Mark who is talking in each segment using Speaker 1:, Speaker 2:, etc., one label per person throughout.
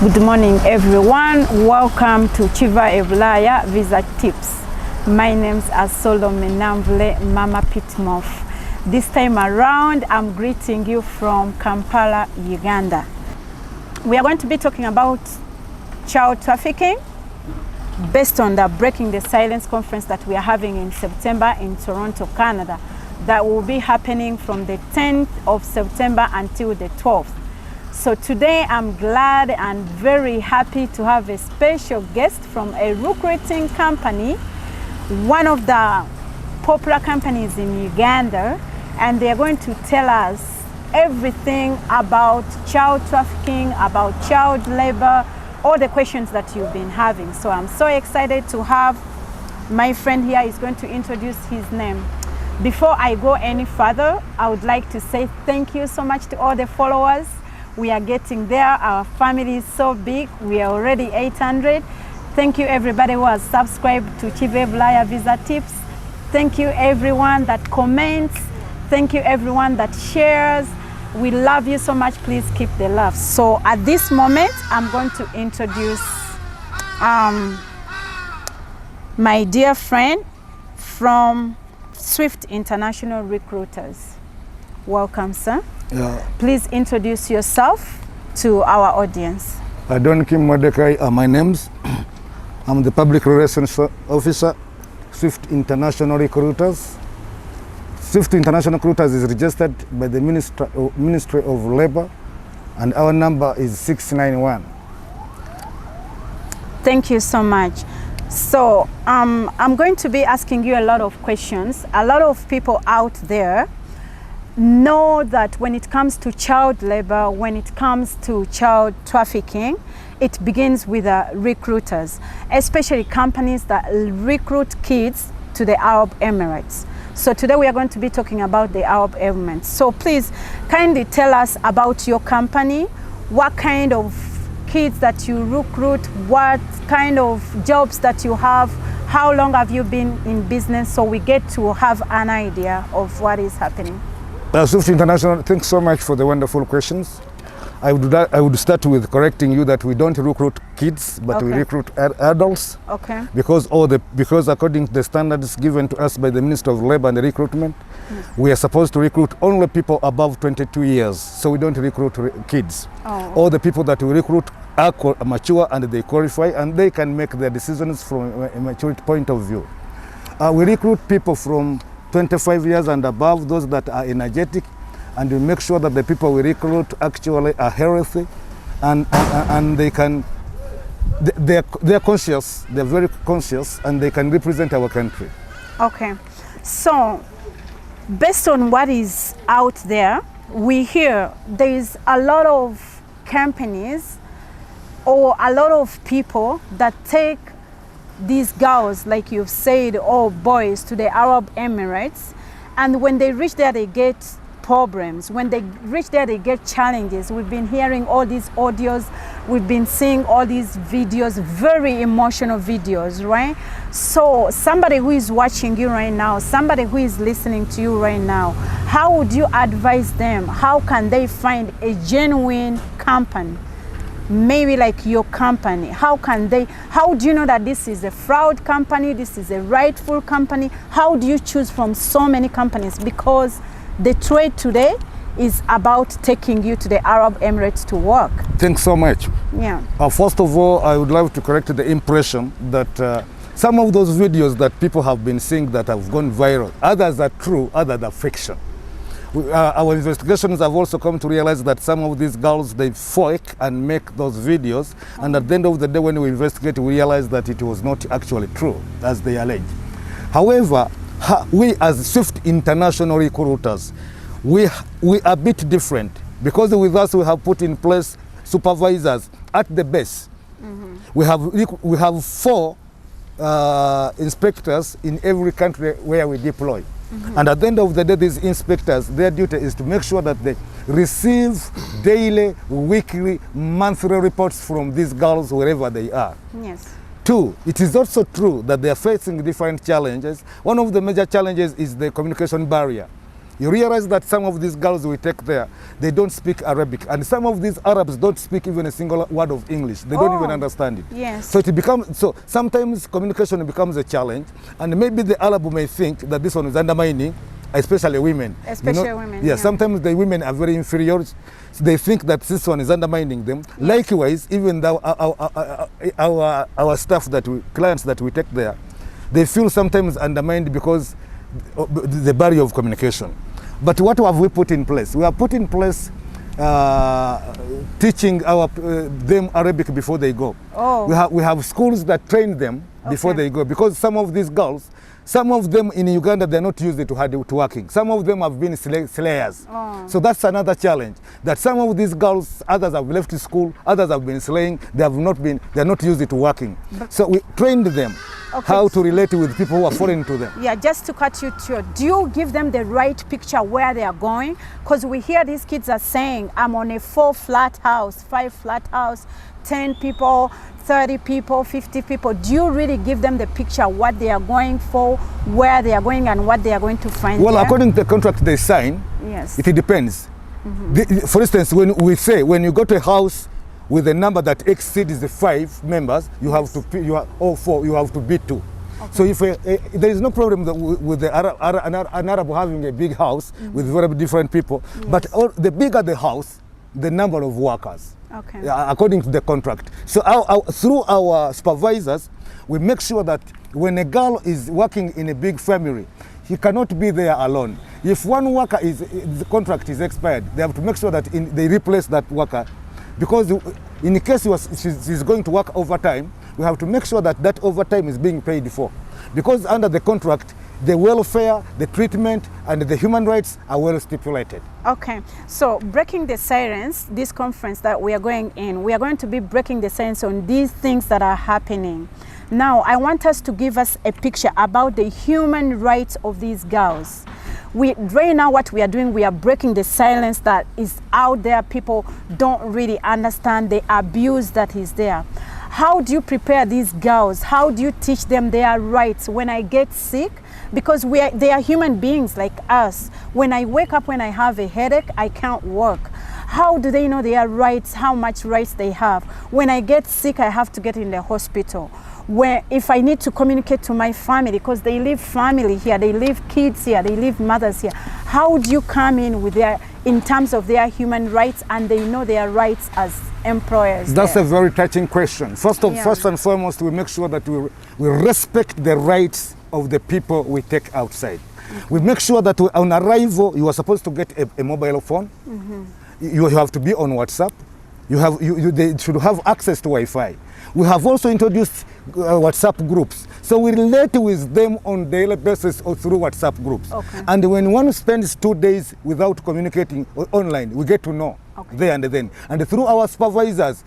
Speaker 1: Good morning, everyone. Welcome to KIVA EBULAYA Visa Tips. My name's Solomon Namvule, Mama Pitmoff. This time around, I'm greeting you from Kampala, Uganda. We are going to be talking about child trafficking based on the Breaking the Silence conference that we are having in September in Toronto, Canada. That will be happening from the 10th of September until the 12th. So today I'm glad and very happy to have a special guest from a recruiting company, one of the popular companies in Uganda, and they're going to tell us everything about child trafficking, about child labor, all the questions that you've been having. So I'm so excited to have my friend here. He's going to introduce his name. Before I go any further, I would like to say thank you so much to all the followers. We are getting there. Our family is so big. We are already 800. Thank you everybody who has subscribed to KIVA EBULAYA Visa Tips. Thank you everyone that comments. Thank you everyone that shares. We love you so much. Please keep the love. So at this moment, I'm going to introduce my dear friend from Swift International Recruiters. Welcome, sir.
Speaker 2: Yeah.
Speaker 1: Please introduce yourself to our audience.
Speaker 2: Don Kim Mordecai are my names. I'm the Public Relations Officer, Swift International Recruiters. Swift International Recruiters is registered by the Ministry of Labor, and our number is 691.
Speaker 1: Thank you so much. So I'm going to be asking you a lot of questions. A lot of people out there know that when it comes to child labor, when it comes to child trafficking, it begins with recruiters, especially companies that recruit kids to the Arab Emirates. So today we are going to be talking about the Arab Emirates. So please kindly tell us about your company, what kind of kids that you recruit, what kind of jobs that you have, how long have you been in business, so we get to have an idea of what is happening.
Speaker 2: Swift International, thanks so much for the wonderful questions. I would start with correcting you that we don't recruit kids, but we recruit adults.
Speaker 1: Okay.
Speaker 2: Because according to the standards given to us by the Ministry of Labor and the Recruitment, we are supposed to recruit only people above 22 years. So we don't recruit kids. All the people that we recruit are mature and they qualify and they can make their decisions from a maturity point of view. We recruit people from 25 years and above, those that are energetic, and we make sure that the people we recruit actually are healthy and they're conscious, they're very conscious, and they can represent our country.
Speaker 1: Okay, so based on what is out there, we hear there is a lot of companies or a lot of people that take these girls, like you've said, or boys, to the Arab Emirates, and when they reach there they get problems. When they reach there they get challenges. We've been hearing all these audios, we've been seeing all these videos, very emotional videos, right? So somebody who is watching you right now, somebody who is listening to you right now, how would you advise them? How can they find a genuine company? Maybe like your company, how do you know that this is a fraud company, this is a rightful company? How do you choose from so many companies? Because the trade today is about taking you to the Arab Emirates to work.
Speaker 2: Thanks so much.
Speaker 1: Yeah.
Speaker 2: First of all, I would like to correct the impression that some of those videos that people have been seeing that have gone viral, others are true, others are fiction. Our investigations have also come to realize that some of these girls, they fake and make those videos, and at the end of the day when we investigate, we realize that it was not actually true, as they allege. However, we as Swift International Recruiters, we are a bit different, because with us we have put in place supervisors at the base. We have 4 inspectors in every country where we deploy. And at the end of the day, these inspectors, their duty is to make sure that they receive daily, weekly, monthly reports from these girls wherever they are.
Speaker 1: Yes.
Speaker 2: 2, it is also true that they are facing different challenges. One of the major challenges is the communication barrier. You realize that some of these girls we take there, they don't speak Arabic. And some of these Arabs don't speak even a single word of English. They don't even understand it.
Speaker 1: Yes.
Speaker 2: So sometimes communication becomes a challenge. And maybe the Arab may think that this one is undermining, especially women.
Speaker 1: Especially women.
Speaker 2: Yeah, sometimes the women are very inferior. So they think that this one is undermining them. Yes. Likewise, even our staff clients that we take there, they feel sometimes undermined because of the barrier of communication. But what have we put in place? We have put in place teaching them Arabic before they go.
Speaker 1: Oh.
Speaker 2: We have schools that train them before they go, because some of these girls, some of them in Uganda, they're not used to working. Some of them have been slayers.
Speaker 1: Oh.
Speaker 2: So that's another challenge, that some of these girls, others have left school, others have been slaying, they're not used to working. So we trained them how to relate with people who are foreign to them.
Speaker 1: Yeah, just to cut you short, do you give them the right picture where they are going? Because we hear these kids are saying, I'm on a 4-flat house, 5-flat house, 10 people, 30 people, 50 people. Do you really give them the picture what they are going for, where they are going, and what they are going to find?
Speaker 2: Well,
Speaker 1: there?
Speaker 2: according to the contract they sign,
Speaker 1: yes,
Speaker 2: it depends. For instance, when we say, when you go to a house with a number that exceeds the 5 members, you have to bid 2. Okay. So if there is no problem with an Arab having a big house with very different people, but the bigger the house, the number of workers.
Speaker 1: Okay.
Speaker 2: According to the contract. So through our supervisors, we make sure that when a girl is working in a big family, he cannot be there alone. If one worker the contract is expired, they have to make sure that they replace that worker, because in case she's going to work overtime, we have to make sure that that overtime is being paid for, because under the contract, the welfare, the treatment, and the human rights are well stipulated.
Speaker 1: Okay, so breaking the silence, this conference that we are going in, we are going to be breaking the silence on these things that are happening. Now, I want us to give us a picture about the human rights of these girls. Right now what we are doing, we are breaking the silence that is out there. People don't really understand the abuse that is there. How do you prepare these girls? How do you teach them their rights? When I get sick, because they are human beings like us. When I wake up, when I have a headache, I can't work. How do they know their rights, how much rights they have? When I get sick, I have to get in the hospital. If I need to communicate to my family, because they live family here, they live kids here, they live mothers here. How do you come in with in terms of their human rights, and they know their rights as employers?
Speaker 2: That's a very touching question. First and foremost, we make sure that we respect the rights of the people we take outside. We make sure that on arrival, you are supposed to get a mobile phone. You have to be on WhatsApp. They should have access to Wi-Fi. We have also introduced WhatsApp groups. So we relate with them on daily basis or through WhatsApp groups. Okay. And when one spends 2 days without communicating online, we get to know there and then. And through our supervisors,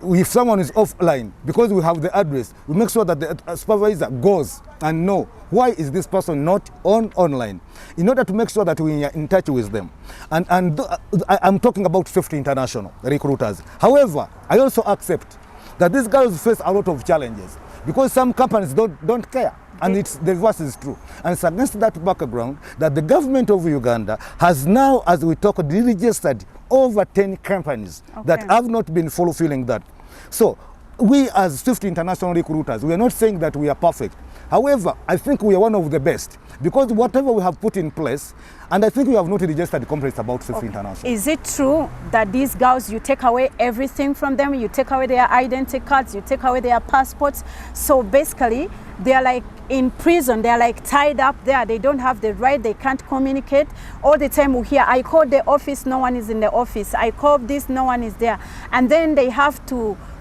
Speaker 2: if someone is offline, because we have the address, we make sure that the supervisor goes and know why is this person not online, in order to make sure that we are in touch with them. And I'm talking about 50 international recruiters. However, I also accept that these girls face a lot of challenges, because some companies don't care. And the reverse is true. And it's against that background that the government of Uganda has now, as we talk, registered over 10 companies that have not been fulfilling that. So we as 50 international recruiters, we are not saying that we are perfect. However, I think we are one of the best, because whatever we have put in place, and I think we have not registered complaints about 50 international.
Speaker 1: Is it true that these girls, you take away everything from them? You take away their identity cards, you take away their passports. So basically, they are like in prison, they are like tied up there. They don't have the right, they can't communicate. All the time we hear, I called the office, no one is in the office. I called this, no one is there. And then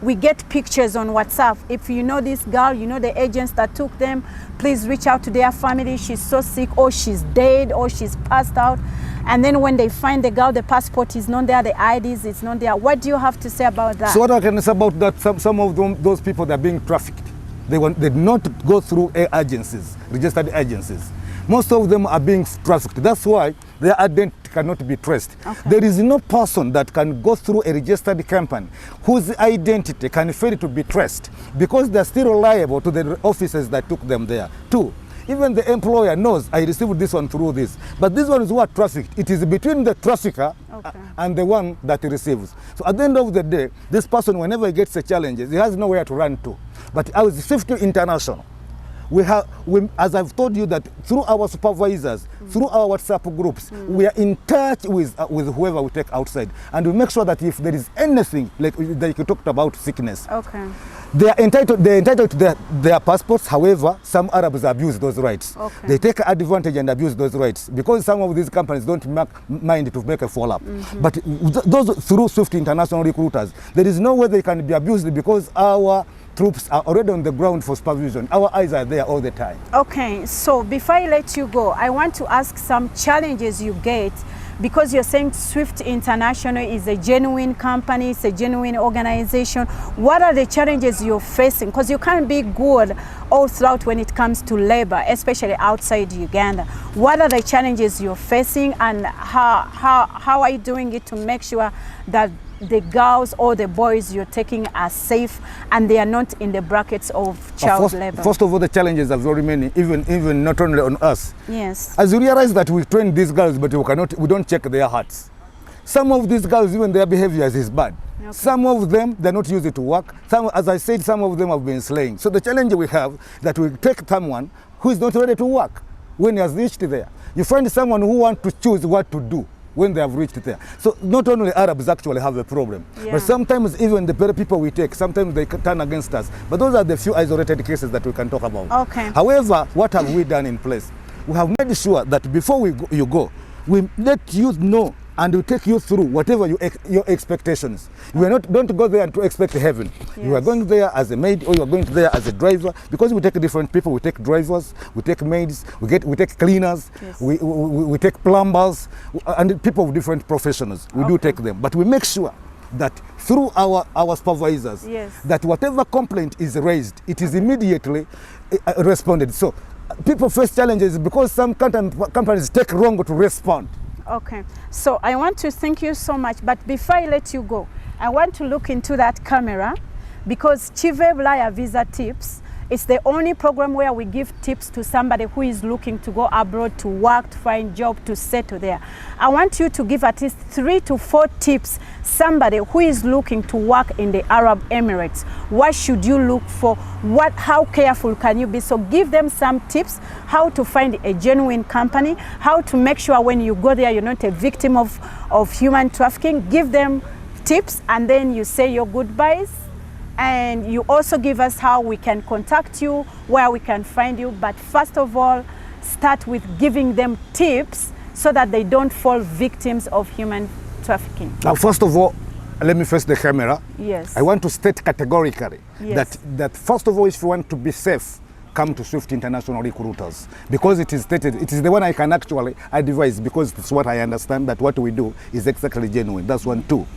Speaker 1: we get pictures on WhatsApp. If you know this girl, you know the agents that took them, please reach out to their family. She's so sick, or she's dead, or she's passed out. And then when they find the girl, the passport is not there, the IDs is not there. What do you have to say about that?
Speaker 2: So what I can say about that, some of those people, they're being trafficked. They did not go through agencies, registered agencies. Most of them are being trafficked. That's why their identity cannot be traced. Okay. There is no person that can go through a registered company whose identity can fail to be traced, because they're still liable to the officers that took them there. 2, Even the employer knows I received this one through this. But this one is what trafficked. It is between the trafficker and the one that he receives. So at the end of the day, this person, whenever he gets a challenge, he has nowhere to run to. But as Swift International, as I've told you, that through our supervisors, through our WhatsApp groups, we are in touch with whoever we take outside, and we make sure that if there is anything like you talked about sickness, they are entitled to their passports. However, some Arabs abuse those rights. They take advantage and abuse those rights because some of these companies don't mind to make a follow-up. But those through Swift International recruiters, there is no way they can be abused because our troops are already on the ground for supervision. Our eyes are there all the time. Okay,
Speaker 1: so before I let you go, I want to ask some challenges you get, because you're saying Swift International is a genuine company, it's a genuine organization. What are the challenges you're facing? Because you can't be good all throughout when it comes to labor, especially outside Uganda. What are the challenges you're facing, and how are you doing it to make sure that the girls or the boys you're taking are safe and they are not in the brackets of child labor?
Speaker 2: First of all, the challenges are very many, even not only on us.
Speaker 1: Yes.
Speaker 2: As we realize that we train these girls, but we don't check their hearts. Some of these girls, even their behavior is bad. Some of them, they're not used to work. Some, as I said, some of them have been slaying. So the challenge we have that we take someone who is not ready to work when he has reached there. You find someone who wants to choose what to do when they have reached there. So not only Arabs actually have a problem, but sometimes even the very people we take, sometimes they turn against us. But those are the few isolated cases that we can talk about. However, what have we done in place? We have made sure that before you go, we let you know and we take you through whatever your expectations. You are don't go there to expect heaven. You are going there as a maid, or you are going there as a driver, because we take different people. We take drivers, we take maids, we take cleaners, we take plumbers, and people of different professions. We do take them, but we make sure that through our supervisors, that whatever complaint is raised, it is immediately responded. So people face challenges because some companies take long to respond.
Speaker 1: Okay, so I want to thank you so much, but before I let you go, I want to look into that camera, because KIVA EBULAYA Visa Tips is the only program where we give tips to somebody who is looking to go abroad to work, to find job, to settle there. I want you to give at least 3 to 4 tips, somebody who is looking to work in the Arab Emirates. What should you look for? How careful can you be? So give them some tips, how to find a genuine company, how to make sure when you go there you're not a victim of human trafficking. Give them tips, and then you say your goodbyes. And you also give us how we can contact you, where we can find you. But first of all, start with giving them tips so that they don't fall victims of human trafficking.
Speaker 2: Now, first of all, let me face the camera.
Speaker 1: Yes.
Speaker 2: I want to state categorically that first of all, if you want to be safe, come to Swift International Recruiters, because it is stated, it is the one I can actually advise, because it's what I understand, that what we do is exactly genuine. That's 1. 2.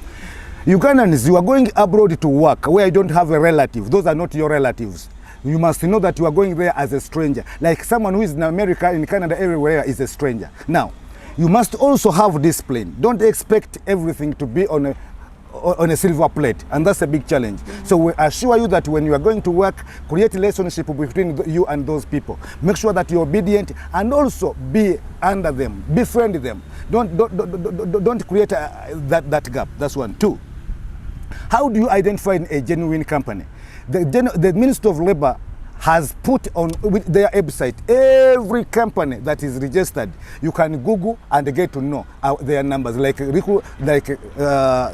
Speaker 2: Ugandans, you are going abroad to work where you don't have a relative. Those are not your relatives. You must know that you are going there as a stranger. Like someone who is in America, in Canada, everywhere is a stranger. Now, you must also have discipline. Don't expect everything to be on a silver plate, and that's a big challenge. So we assure you that when you are going to work, create a relationship between you and those people. Make sure that you're obedient, and also be under them, befriend them. Don't create that gap. That's 1. 2. How do you identify a genuine company? The Ministry of Labor has put on their website every company that is registered. You can Google and get to know their numbers. Like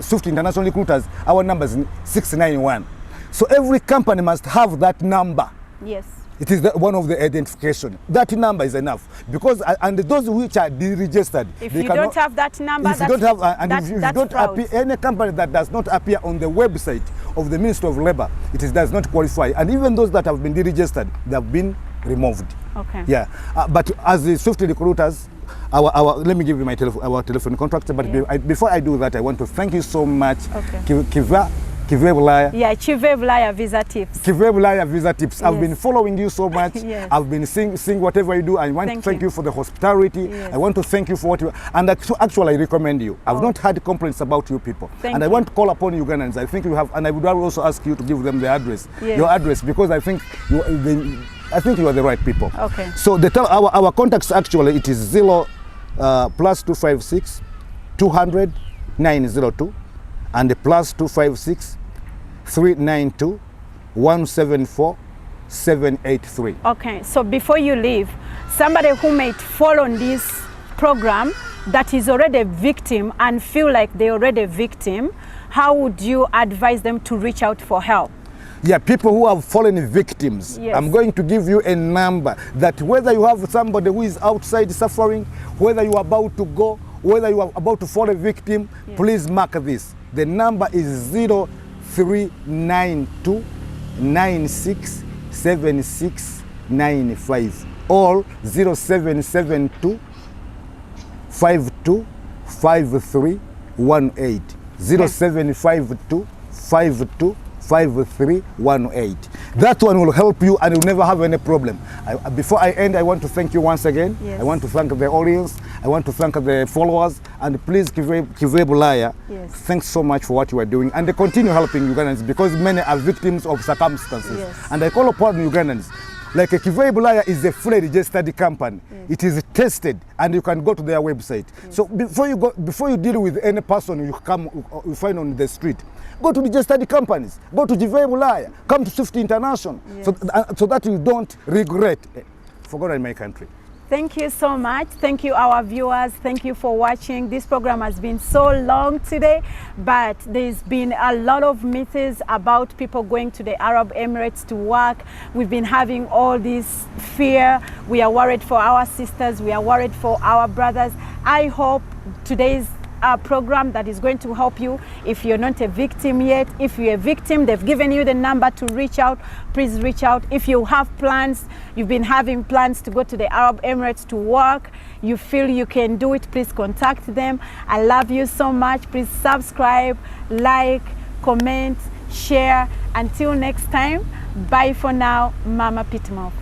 Speaker 2: Swift International Recruiters, our number is 691. So every company must have that number.
Speaker 1: Yes.
Speaker 2: It is one of the identification. That number is enough, because and those which are deregistered.
Speaker 1: If you don't have that number,
Speaker 2: if you don't have, and if you don't appear, any company that does not appear on the website of the Ministry of Labor, does not qualify. And even those that have been deregistered, they have been removed.
Speaker 1: Okay.
Speaker 2: Yeah, but as the Swift recruiters, let me give you our telephone contract. But before I do that, I want to thank you so much, KIVA EBULAYA.
Speaker 1: Yeah, KIVA EBULAYA Visa Tips.
Speaker 2: KIVA EBULAYA Visa Tips. I've been following you so much. I've been seeing whatever you do. I want to thank you for the hospitality. I want to thank you for what you... And actually, I recommend you. I've not had complaints about you people. I want to call upon Ugandans. I think you have... And I would also ask you to give them the address. Your address, because I think I think you are the right people.
Speaker 1: Okay.
Speaker 2: So our contacts actually, it is 0 +256 200 902 and +256 392 174 783.
Speaker 1: Okay, so before you leave, somebody who might fall on this program that is already a victim and feel like they're already a victim, how would you advise them to reach out for help?
Speaker 2: Yeah, people who have fallen victims,
Speaker 1: yes.
Speaker 2: I'm going to give you a number that whether you have somebody who is outside suffering, whether you are about to go, whether you are about to fall a victim, yes. Please mark this. The number is 0392 967695 or 0772 525318. 0752 525318. That one will help you and you'll never have any problem. Before I end, I want to thank you once again.
Speaker 1: Yes.
Speaker 2: I want to thank the audience. I want to thank the followers. And please, KIVA EBULAYA,
Speaker 1: yes.
Speaker 2: Thanks so much for what you are doing. And continue helping Ugandans because many are victims of circumstances.
Speaker 1: Yes.
Speaker 2: And I call upon Ugandans. Like KIVA EBULAYA is a fully registered company. Yes. It is tested and you can go to their website. Yes. So before you deal with any person you find on the street, go to registered companies, go to KIVA EBULAYA, come to Swift International, yes. so that you don't regret forgotten my country.
Speaker 1: Thank you so much. Thank you, our viewers. Thank you for watching. This program has been so long today, but there's been a lot of myths about people going to the Arab Emirates to work. We've been having all this fear. We are worried for our sisters. We are worried for our brothers. I hope today's program that is going to help you if you're not a victim yet. If you're a victim, they've given you the number to reach out. Please reach out. If you have plans, you've been having plans to go to the Arab Emirates to work, you feel you can do it, please contact them. I love you so much. Please subscribe, like, comment, share. Until next time, bye for now. Mama Pitmouth.